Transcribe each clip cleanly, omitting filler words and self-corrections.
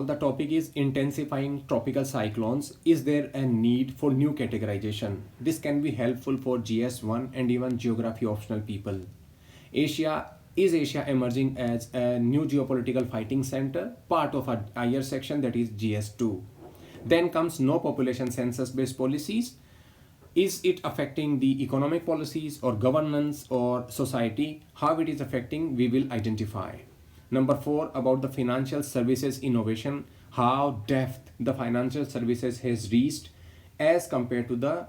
The topic is intensifying tropical cyclones. Is there a need for new categorization? This can be helpful for GS1 and even geography optional people. Asia emerging as a new geopolitical fighting center, part of a higher section that is GS2. Then comes no population census based policies. Is it affecting the economic policies or governance or society? How it is affecting, we will identify. Number 4, about the financial services innovation, how depth the financial services has reached as compared to the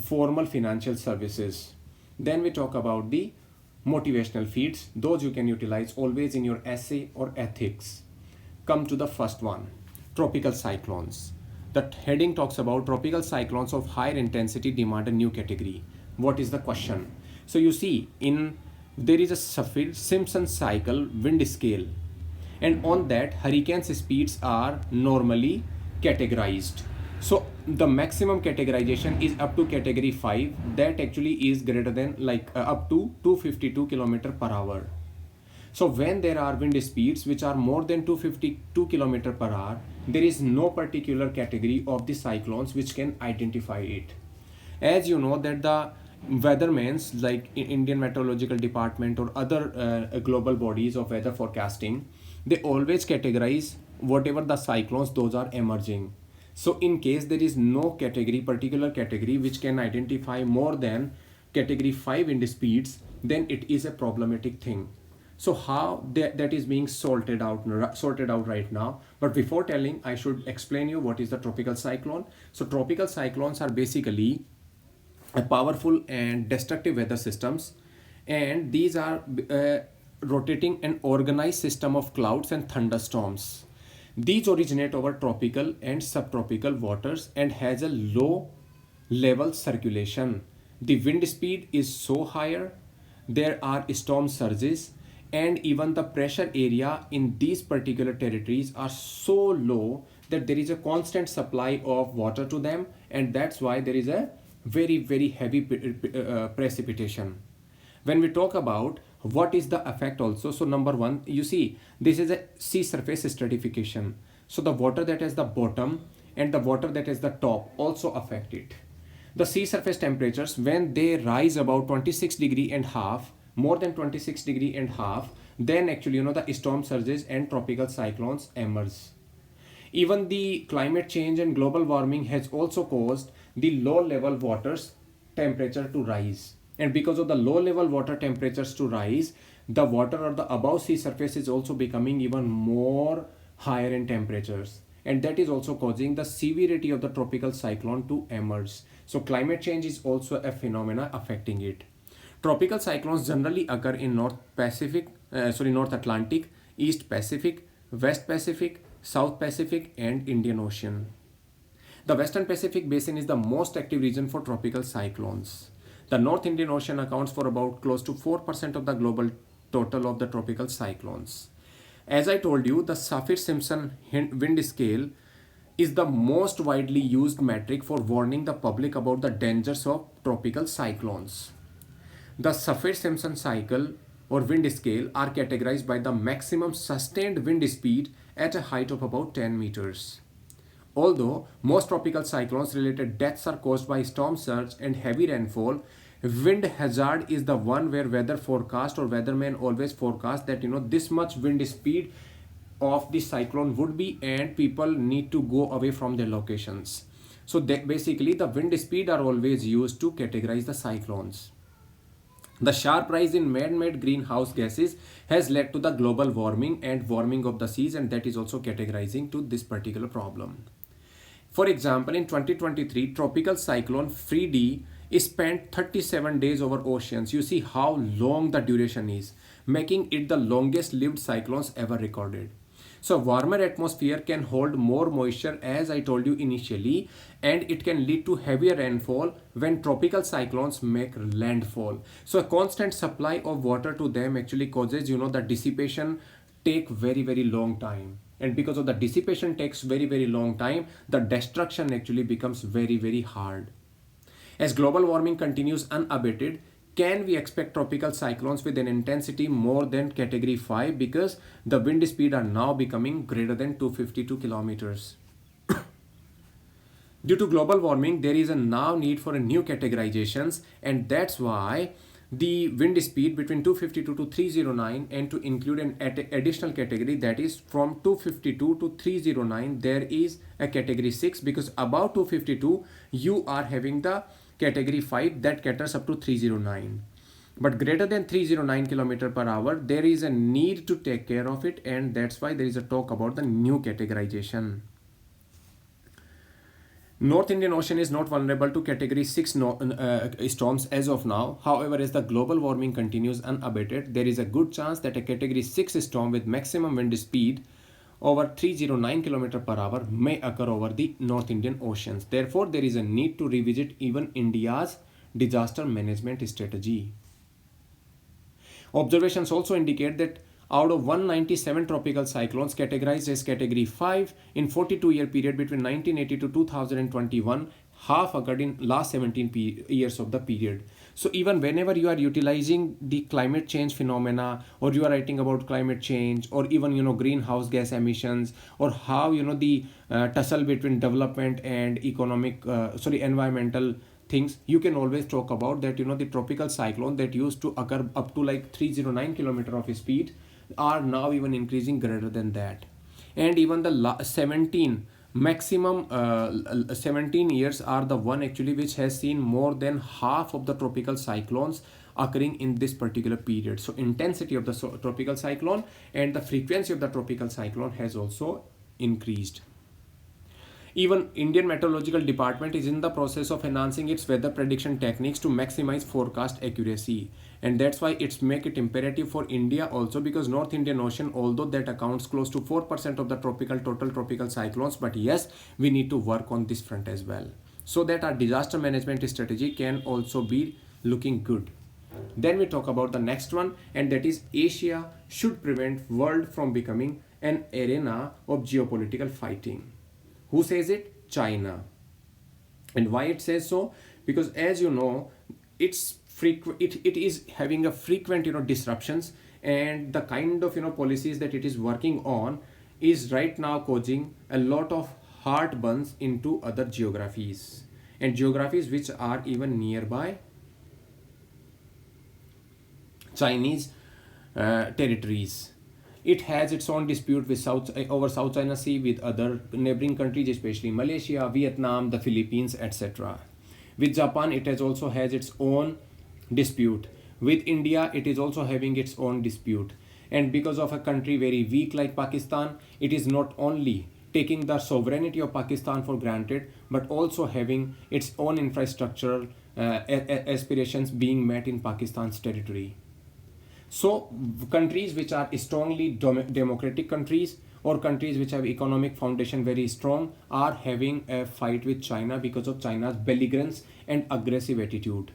formal financial services. Then we talk about the motivational feeds, those you can utilize always in your essay or ethics. Come to the first one, tropical cyclones. The heading talks about tropical cyclones of higher intensity demand a new category. What is the question? So you see, there is a Saffir-Simpson cycle wind scale, and on that hurricanes speeds are normally categorized. So the maximum categorization is up to category 5, that actually is greater than up to 252 km per hour. So when there are wind speeds which are more than 252 km per hour, there is no particular category of the cyclones which can identify it. As you know that the weathermans like Indian Meteorological Department or other global bodies of weather forecasting, they always categorize whatever the cyclones those are emerging. So in case there is no particular category which can identify more than category 5 wind speeds, then it is a problematic thing. So how that is being sorted out right now. But before telling, I should explain you what is the tropical cyclone. So tropical cyclones are basically a powerful and destructive weather systems, and these are rotating an organized system of clouds and thunderstorms. These originate over tropical and subtropical waters and has a low level circulation. The wind speed is so higher, there are storm surges, and even the pressure area in these particular territories are so low that there is a constant supply of water to them, and that's why there is a very heavy precipitation. When we talk about what is the effect also, so number 1, you see this is a sea surface stratification. So the water that is the bottom and the water that is the top also affect it. The sea surface temperatures, when they rise about 26 degree and half, more than 26 degree and half, then actually the storm surges and tropical cyclones emerge. Even the climate change and global warming has also caused the low level waters temperature to rise, and because of the low level water temperatures to rise, the water or the above sea surface is also becoming even more higher in temperatures, and that is also causing the severity of the tropical cyclone to emerge. So climate change is also a phenomena affecting it. Tropical cyclones generally occur in North Atlantic, East Pacific, West Pacific, South Pacific and Indian Ocean. The Western Pacific Basin is the most active region for tropical cyclones. The North Indian Ocean accounts for about close to 4% of the global total of the tropical cyclones. As I told you, the Saffir-Simpson wind scale is the most widely used metric for warning the public about the dangers of tropical cyclones. The Saffir-Simpson cycle or wind scale are categorized by the maximum sustained wind speed at a height of about 10 meters. Although most tropical cyclones related deaths are caused by storm surge and heavy rainfall, wind hazard is the one where weather forecast or weathermen always forecast that this much wind speed of the cyclone would be, and people need to go away from their locations. So basically the wind speed are always used to categorize the cyclones. The sharp rise in man-made greenhouse gases has led to the global warming and warming of the seas, and that is also categorizing to this particular problem. For example, in 2023, tropical cyclone Freddy spent 37 days over oceans. You see how long the duration is, making it the longest lived cyclones ever recorded. So warmer atmosphere can hold more moisture, as I told you initially, and it can lead to heavier rainfall when tropical cyclones make landfall. So a constant supply of water to them actually causes the dissipation take very long time, and because of the dissipation takes very long time, the destruction actually becomes very hard. As global warming continues unabated, can we expect tropical cyclones with an intensity more than category 5 because the wind speed are now becoming greater than 252 kilometers. Due to global warming, there is a now need for a new categorizations, and that's why the wind speed between 252 to 309, and to include an additional category, that is from 252 to 309 there is a category 6, because above 252 you are having the category 5 that caters up to 309, but greater than 309 kilometer per hour there is a need to take care of it, and that's why there is a talk about the new categorization. North Indian Ocean is not vulnerable to category 6 storms as of now. However, as the global warming continues unabated, there is a good chance that a category 6 storm with maximum wind speed over 309 km per hour may occur over the North Indian Oceans. Therefore, there is a need to revisit even India's disaster management strategy. Observations also indicate that out of 197 tropical cyclones categorized as category 5 in 42-year period between 1980 to 2021, half occurred in last 17 years of the period. So even whenever you are utilizing the climate change phenomena, or you are writing about climate change, or even greenhouse gas emissions, or how the tussle between development and environmental things, you can always talk about that the tropical cyclone that used to occur up to like 309 kilometer of speed are now even increasing greater than that. And even the 17 maximum 17 years are the one actually which has seen more than half of the tropical cyclones occurring in this particular period. So intensity of the tropical cyclone and the frequency of the tropical cyclone has also increased. Even Indian Meteorological Department is in the process of enhancing its weather prediction techniques to maximize forecast accuracy, and that's why it's make it imperative for India also, because North Indian Ocean, although that accounts close to 4% of the total tropical cyclones, but yes, we need to work on this front as well, so that our disaster management strategy can also be looking good. Then we talk about the next one, and that is Asia should prevent world from becoming an arena of geopolitical fighting. Who says it? China. And why it says so? Because as you know, it is having a frequent disruptions, and the kind of policies that it is working on is right now causing a lot of heartburns into other geographies, and geographies which are even nearby Chinese territories. It has its own dispute with over South China Sea with other neighboring countries, especially Malaysia, Vietnam, the Philippines, etc. With Japan, it also has its own dispute. With India, it is also having its own dispute. And because of a country very weak like Pakistan, it is not only taking the sovereignty of Pakistan for granted, but also having its own infrastructural aspirations being met in Pakistan's territory. So countries which are strongly democratic countries, or countries which have economic foundation very strong, are having a fight with China because of China's belligerence and aggressive attitude.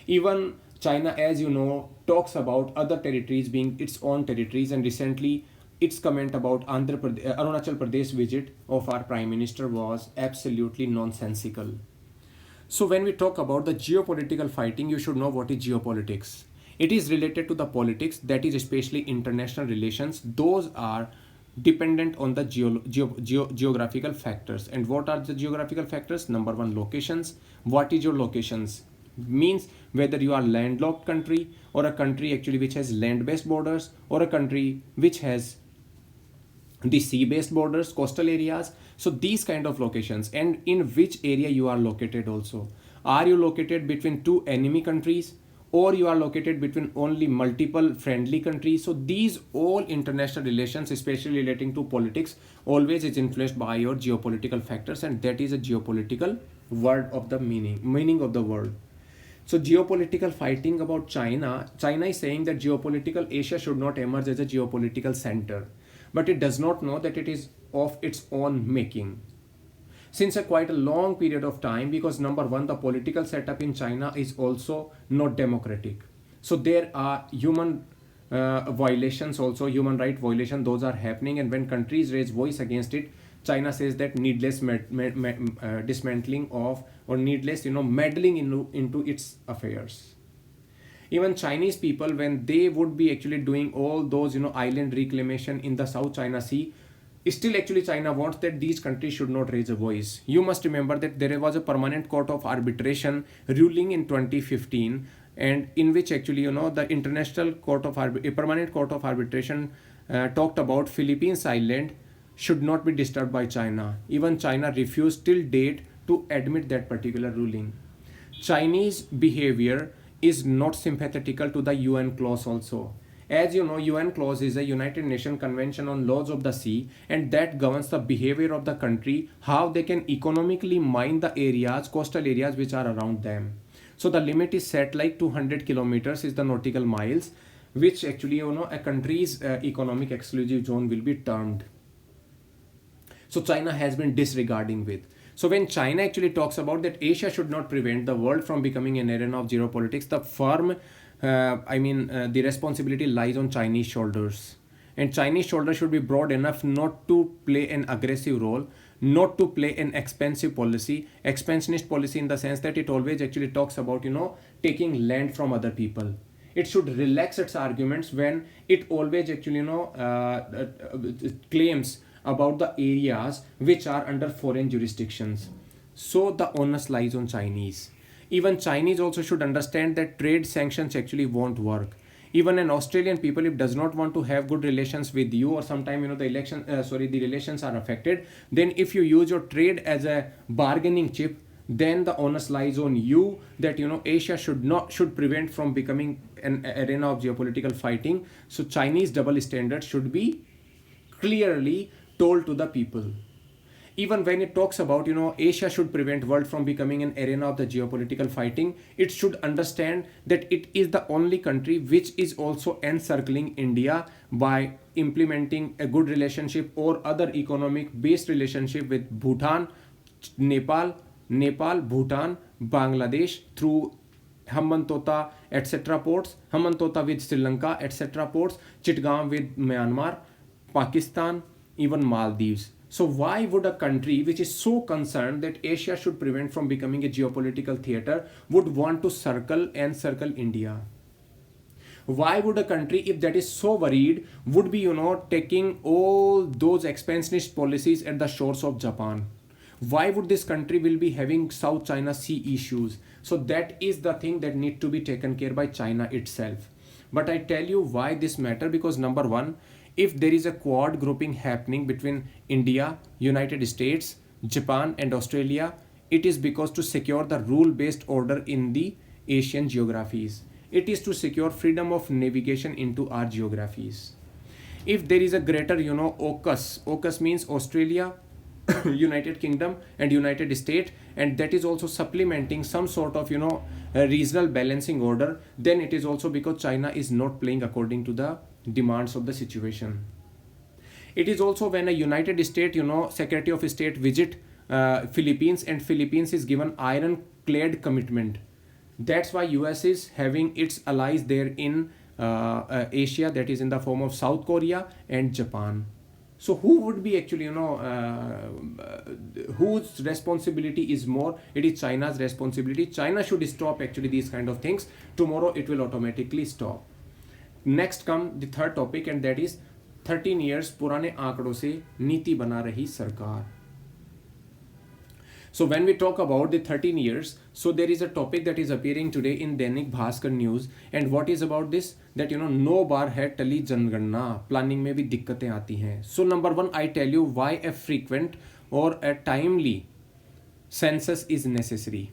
Even China, as you know, talks about other territories being its own territories, and recently its comment about Arunachal Pradesh visit of our Prime Minister was absolutely nonsensical. So when we talk about the geopolitical fighting, you should know what is geopolitics. It is related to the politics, that is especially international relations. Those are dependent on the geographical factors. And what are the geographical factors? Number one, locations. What is your locations? Means whether you are landlocked country, or a country actually which has land-based borders, or a country which has the sea-based borders, coastal areas. So these kind of locations, and in which area you are located also. Are you located between two enemy countries, or you are located between only multiple friendly countries? So these all international relations, especially relating to politics, always is influenced by your geopolitical factors, and that is a geopolitical word of the meaning of the word. So geopolitical fighting about China is saying that geopolitical Asia should not emerge as a geopolitical center, but it does not know that it is of its own making since quite a long period of time, because number one, the political setup in China is also not democratic. So there are human violations also, human right violations, those are happening, and when countries raise voice against it, China says that needless dismantling of, or needless meddling into its affairs. Even Chinese people, when they would be actually doing all those island reclamation in the South China Sea, still actually China wants that these countries should not raise a voice. You must remember that there was a permanent court of arbitration ruling in 2015, and in which actually the international court of a permanent court of arbitration talked about Philippines island should not be disturbed by China. Even China refused till date to admit that particular ruling. Chinese behavior is not sympathetical to the UN clause also. As you know, UN clause is a United Nations Convention on Laws of the Sea, and that governs the behavior of the country, how they can economically mine the areas, coastal areas which are around them. So the limit is set like 200 kilometers is the nautical miles, which actually a country's economic exclusive zone will be termed. So China has been disregarding with. So when China actually talks about that Asia should not prevent the world from becoming an arena of geopolitics, the firm, the responsibility lies on Chinese shoulders. And Chinese shoulders should be broad enough not to play an aggressive role, not to play an expansive policy, expansionist policy in the sense that it always actually talks about, taking land from other people. It should relax its arguments when it always actually, claims about the areas which are under foreign jurisdictions. So the onus lies on Chinese. Even Chinese also should understand that trade sanctions actually won't work. Even an Australian people, if does not want to have good relations with you, or sometime the relations are affected, then if you use your trade as a bargaining chip, then the onus lies on you that Asia should prevent from becoming an arena of geopolitical fighting. So Chinese double standards should be clearly told to the people. Even when it talks about Asia should prevent world from becoming an arena of the geopolitical fighting, it should understand that it is the only country which is also encircling India by implementing a good relationship or other economic based relationship with Bhutan, Nepal, Bhutan, Bangladesh through Hambantota etc. ports, Hambantota with Sri Lanka etc. ports, Chittagong with Myanmar, Pakistan, even Maldives. So why would a country which is so concerned that Asia should prevent from becoming a geopolitical theater would want to encircle India? Why would a country, if that is so worried, would be taking all those expansionist policies at the shores of Japan? Why would this country will be having South China Sea issues? So that is the thing that need to be taken care by China itself. But I tell you why this matter, because number one, if there is a quad grouping happening between India, United States, Japan and Australia, it is because to secure the rule-based order in the Asian geographies. It is to secure freedom of navigation into our geographies. If there is a greater, AUKUS means Australia, United Kingdom and United States, and that is also supplementing some sort of a regional balancing order, then it is also because China is not playing according to the demands of the situation. It is also when a United States Secretary of State visit Philippines, and Philippines is given ironclad commitment. That's why US is having its allies there in Asia, that is in the form of South Korea and Japan. So who would be actually, whose responsibility is more? It is China's responsibility. China should stop actually these kind of things. Tomorrow it will automatically stop. Next come the third topic, and that is 13 years पुराने आंकड़ों से नीति बना रही सरकार. So when we talk about the 13 years, so there is a topic that is appearing today in Dainik Bhaskar News, and what is about this? That no बार है टली जनगणना, प्लानिंग में भी दिक्कतें आती हैं. So number one, I tell you why a frequent or a timely census is necessary.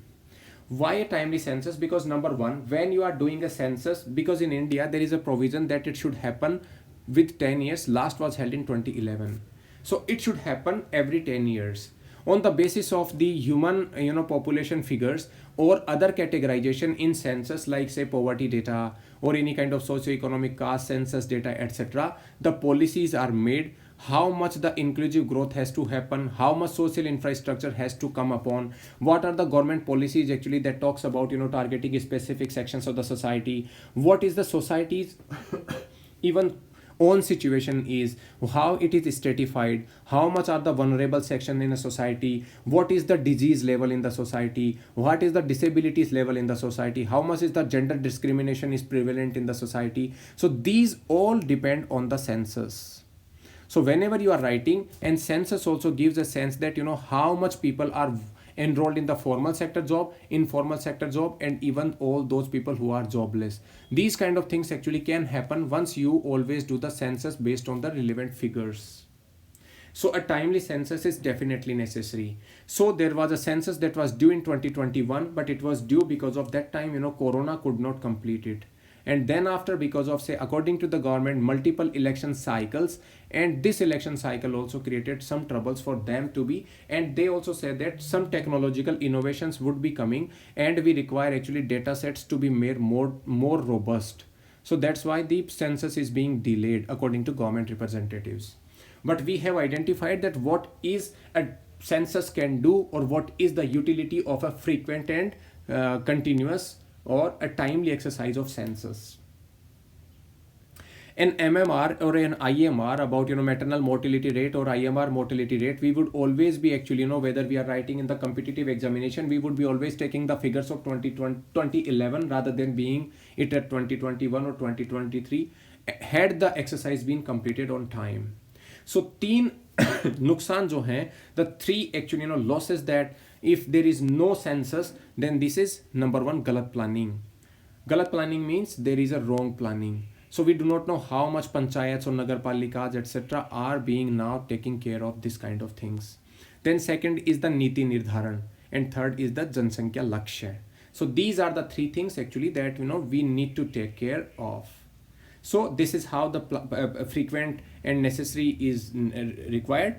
Why a timely census? Because number one, when you are doing a census, because in India there is a provision that it should happen with 10 years. Last was held in 2011. So it should happen every 10 years. On the basis of the human population figures or other categorization in census, like say poverty data or any kind of socio-economic caste census data, etc., the policies are made. How much the inclusive growth has to happen, how much social infrastructure has to come upon, what are the government policies actually that talks about targeting specific sections of the society, what is the society's even own situation is, how it is stratified, how much are the vulnerable section in a society, what is the disease level in the society, what is the disabilities level in the society, how much is the gender discrimination is prevalent in the society. So these all depend on the census. So whenever you are writing, and census also gives a sense that how much people are enrolled in the formal sector job, informal sector job, and even all those people who are jobless. These kind of things actually can happen once you always do the census based on the relevant figures. So a timely census is definitely necessary. So there was a census that was due in 2021, but it was due because of that time corona could not complete it. And then after, because of, say, according to the government, multiple election cycles, and this election cycle also created some troubles for them to be, and they also said that some technological innovations would be coming, and we require actually data sets to be made more robust. So that's why the census is being delayed according to government representatives. But we have identified that what is a census can do, or what is the utility of a frequent and continuous or a timely exercise of census. An MMR or an IMR about maternal mortality rate or IMR mortality rate, we would always be actually whether we are writing in the competitive examination, we would be always taking the figures of 2011 rather than being it at 2021 or 2023 had the exercise been completed on time. So तीन नुकसान जो हैं, the three actually losses that if there is no census, then this is number one, galat planning. Galat planning means there is a wrong planning. So we do not know how much panchayats or nagarpalikas etc. are being now taking care of this kind of things. Then second is the niti nirdharan, and third is the jansankhya lakshya. So these are the three things actually that we need to take care of. So this is how the frequent and necessary is required,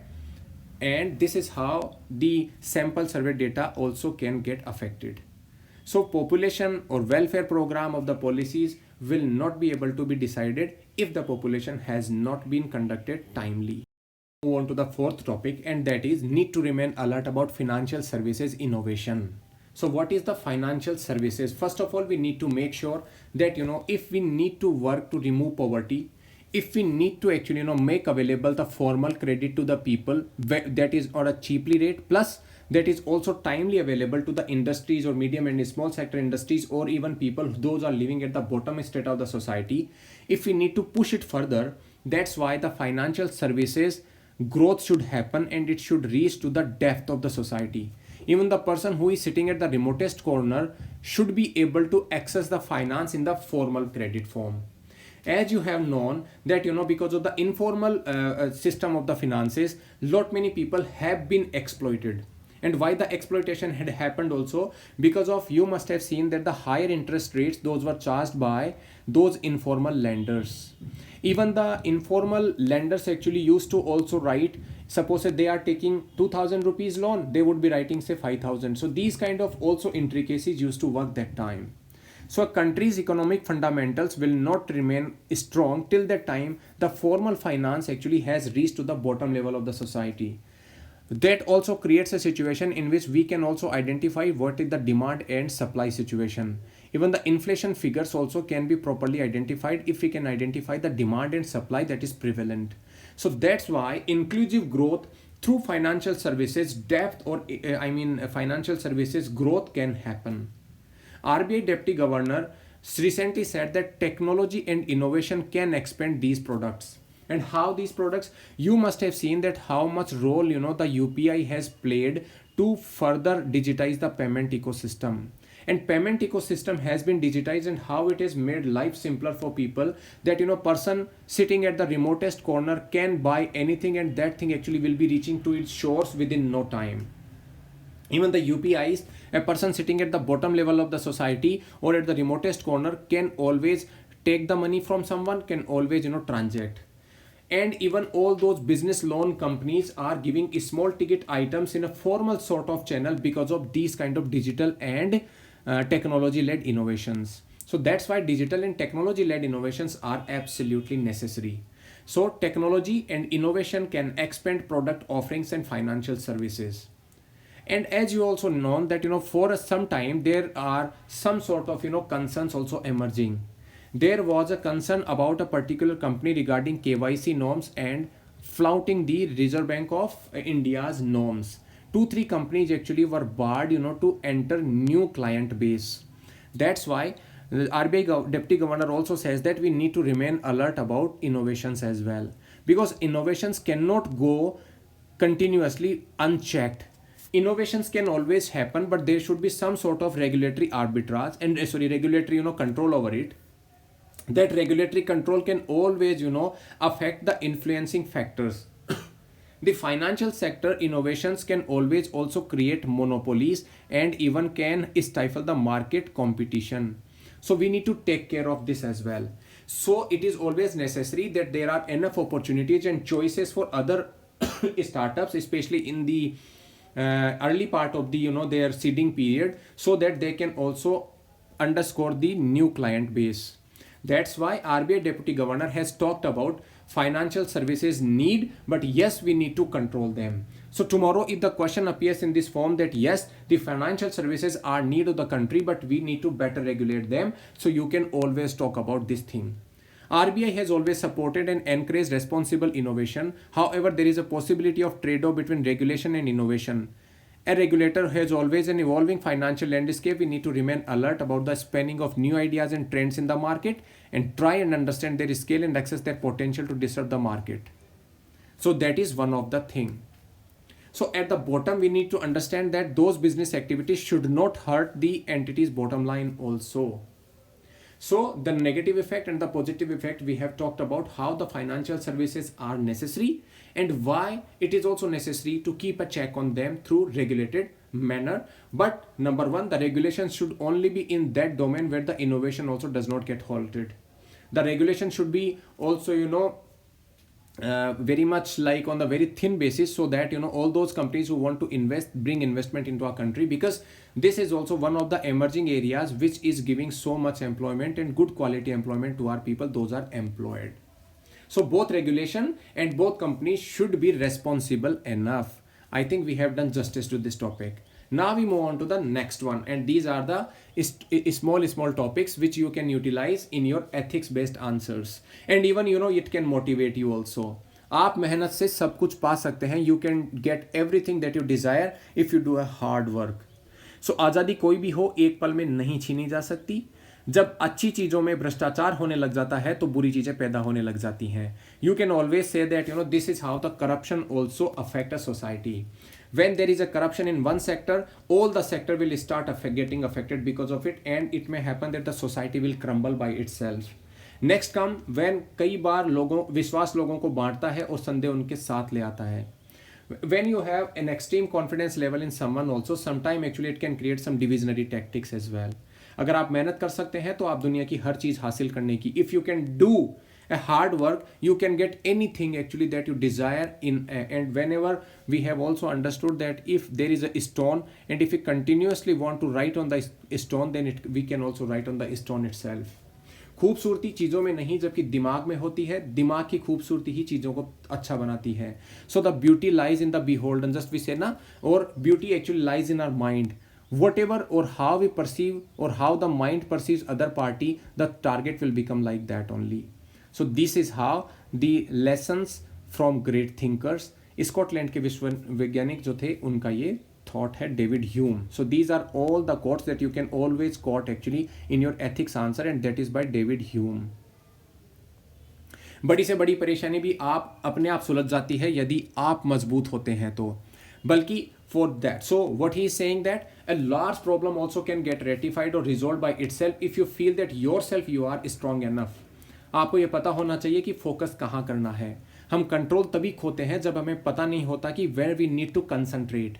and this is how the sample survey data also can get affected. So population or welfare program of the policies will not be able to be decided if the population has not been conducted timely. Move on to the fourth topic, and that is need to remain alert about financial services innovation. So what is the financial services? First of all, we need to make sure that if we need to work to remove poverty, if we need to actually make available the formal credit to the people that is on a cheaply rate, plus that is also timely available to the industries or medium and small sector industries, or even people those are living at the bottom state of the society, if we need to push it further, that's why the financial services growth should happen, and it should reach to the depth of the society. Even the person who is sitting at the remotest corner should be able to access the finance in the formal credit form. As you have known that because of the informal system of the finances, lot many people have been exploited. And why the exploitation had happened also, because of, you must have seen that the higher interest rates those were charged by those informal lenders. Even the informal lenders actually used to also write, suppose they are taking 2000 rupees loan, they would be writing say 5000. So these kind of also intricacies used to work that time. So a country's economic fundamentals will not remain strong till the time the formal finance actually has reached to the bottom level of the society. That also creates a situation in which we can also identify what is the demand and supply situation. Even the inflation figures also can be properly identified if we can identify the demand and supply that is prevalent. So that's why inclusive growth through financial services depth, or financial services growth can happen. RBI Deputy Governor recently said that technology and innovation can expand these products. And how these products, you must have seen that how much role the UPI has played to further digitize the payment ecosystem. And payment ecosystem has been digitized, and how it has made life simpler for people, that person sitting at the remotest corner can buy anything, and that thing actually will be reaching to its shores within no time. Even the UPIs, a person sitting at the bottom level of the society or at the remotest corner can always take the money from someone, can always transact. And even all those business loan companies are giving small ticket items in a formal sort of channel because of these kind of digital and technology led innovations. So that's why digital and technology led innovations are absolutely necessary. So technology and innovation can expand product offerings and financial services. And as you also know that for some time there are some sort of concerns also emerging, There was a concern about a particular company regarding KYC norms and flouting the Reserve Bank of India's norms. 2-3 companies actually were barred, to enter new client base. That's why the RBI Deputy Governor also says that we need to remain alert about innovations as well, because innovations cannot go continuously unchecked. Innovations can always happen, but there should be some sort of regulatory arbitrage and regulatory control over it. That regulatory control can always affect the influencing factors. The financial sector innovations can always also create monopolies and even can stifle the market competition. So we need to take care of this as well. So it is always necessary that there are enough opportunities and choices for other startups, especially in the early part of the their seeding period, so that they can also underscore the new client base. That's why RBI Deputy Governor has talked about financial services need, but yes, we need to control them. So tomorrow, if the question appears in this form that yes, the financial services are need of the country, but we need to better regulate them, so you can always talk about this thing. RBI has always supported and encouraged responsible innovation. However, there is a possibility of trade-off between regulation and innovation. A regulator has always an evolving financial landscape. We need to remain alert about the spanning of new ideas and trends in the market and try and understand their scale and access their potential to disrupt the market. So that is one of the thing. So at the bottom, we need to understand that those business activities should not hurt the entity's bottom line also. So the negative effect and the positive effect, we have talked about how the financial services are necessary and why it is also necessary to keep a check on them through regulated manner. But number one, the regulations should only be in that domain where the innovation also does not get halted. The regulation should be also, very much like on the very thin basis, so that all those companies who want to bring investment into our country, because this is also one of the emerging areas which is giving so much employment and good quality employment to our people, those are employed. So both regulation and both companies should be responsible enough. I think we have done justice to this topic. Now we move on to the next one, and these are the small topics which you can utilize in your ethics based answers, and even it can motivate you also. आप मेहनत से सब कुछ पा सकते हैं. You can get everything that you desire if you do a hard work. So आज़ादी कोई भी हो, एक पल में नहीं छीनी जा सकती. जब अच्छी चीज़ों में भ्रष्टाचार होने लग जाता है तो बुरी चीज़ें पैदा होने लग जाती हैं. You can always say that this is how the corruption also affect a society. When there is a corruption in one sector, all the sector will start getting affected because of it, and it may happen that the society will crumble by itself. Next come when कई बार विश्वास लोगों को बांटता है और संदेह उनके साथ ले आता है. When you have an extreme confidence level in someone also, sometime actually it can create some divisionary tactics as well. अगर आप मेहनत कर सकते हैं तो आप दुनिया की हर चीज़ हासिल करने की, if you can do a hard work, you can get anything actually that you desire in. And whenever we have also understood that if there is a stone and if we continuously want to write on the stone, then we can also write on the stone itself. खूबसूरती चीज़ों में नहीं जबकि दिमाग में होती है. दिमाग की खूबसूरती ही चीज़ों को अच्छा बनाती है. So the beauty lies in the beholden, just we say ना, और beauty actually lies in our mind. Whatever or how we perceive or how the mind perceives other party, the target will become like that only. So this is how the lessons from great thinkers. Scotland के विश्व वैज्ञानिक जो थे उनका ये thought है, David Hume. So these are all the quotes that you can always quote actually in your ethics answer, and that is by David Hume. बड़ी से बड़ी परेशानी भी आप अपने आप सुलझ जाती है यदि आप मजबूत होते हैं तो, बल्कि for that. So what he is saying that a large problem also can get rectified or resolved by itself if you feel that yourself you are strong enough. आपको ये पता होना चाहिए कि फोकस कहाँ करना है. हम कंट्रोल तभी खोते हैं जब हमें पता नहीं होता कि where we need to concentrate.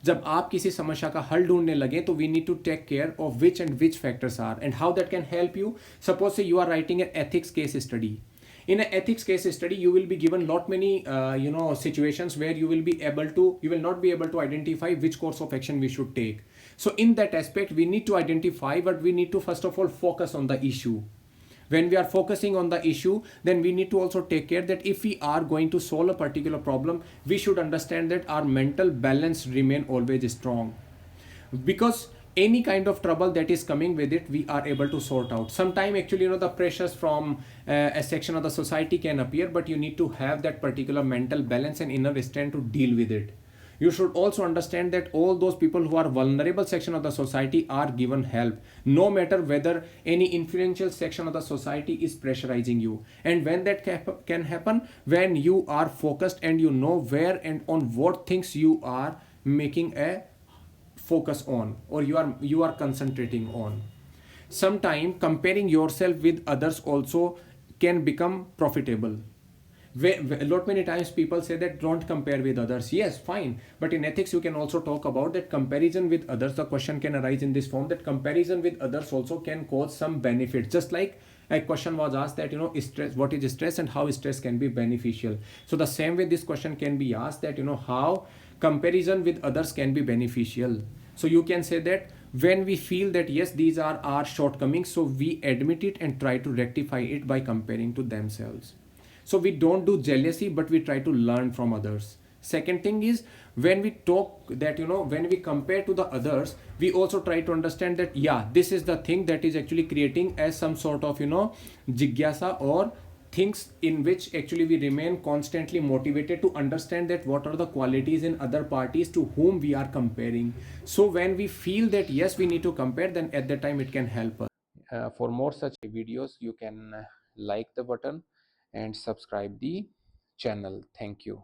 जब आप किसी समस्या का हल ढूंढने लगे तो we need to take care of which and which factors are and how that can help you. Suppose say you are writing an ethics case study. In an ethics case study, you will be given lot many situations where you will not be able to identify which course of action we should take. So in that aspect, we need to identify, but we need to first of all focus on the issue. When we are focusing on the issue, then we need to also take care that if we are going to solve a particular problem, we should understand that our mental balance remain always strong. Because any kind of trouble that is coming with it, we are able to sort out. Sometime actually, the pressures from a section of the society can appear, but you need to have that particular mental balance and inner strength to deal with it. You should also understand that all those people who are vulnerable section of the society are given help, no matter whether any influential section of the society is pressurizing you. And when that can happen, when you are focused and you know where and on what things you are making a focus on, or you are concentrating on. Sometimes comparing yourself with others also can become profitable. A lot many times people say that don't compare with others. Yes, fine, but in ethics you can also talk about that comparison with others. The question can arise in this form, that comparison with others also can cause some benefit. Just like a question was asked that stress, what is stress and how stress can be beneficial. So the same way this question can be asked, that how comparison with others can be beneficial. So you can say that when we feel that yes, these are our shortcomings, so we admit it and try to rectify it by comparing to themselves. So we don't do jealousy, but we try to learn from others. Second thing is, when we talk that when we compare to the others, we also try to understand that yeah, this is the thing that is actually creating as some sort of jigyasa, or things in which actually we remain constantly motivated to understand that what are the qualities in other parties to whom we are comparing. So when we feel that yes, we need to compare, then at that time it can help us. For more such videos, you can like the button and subscribe the channel. Thank you.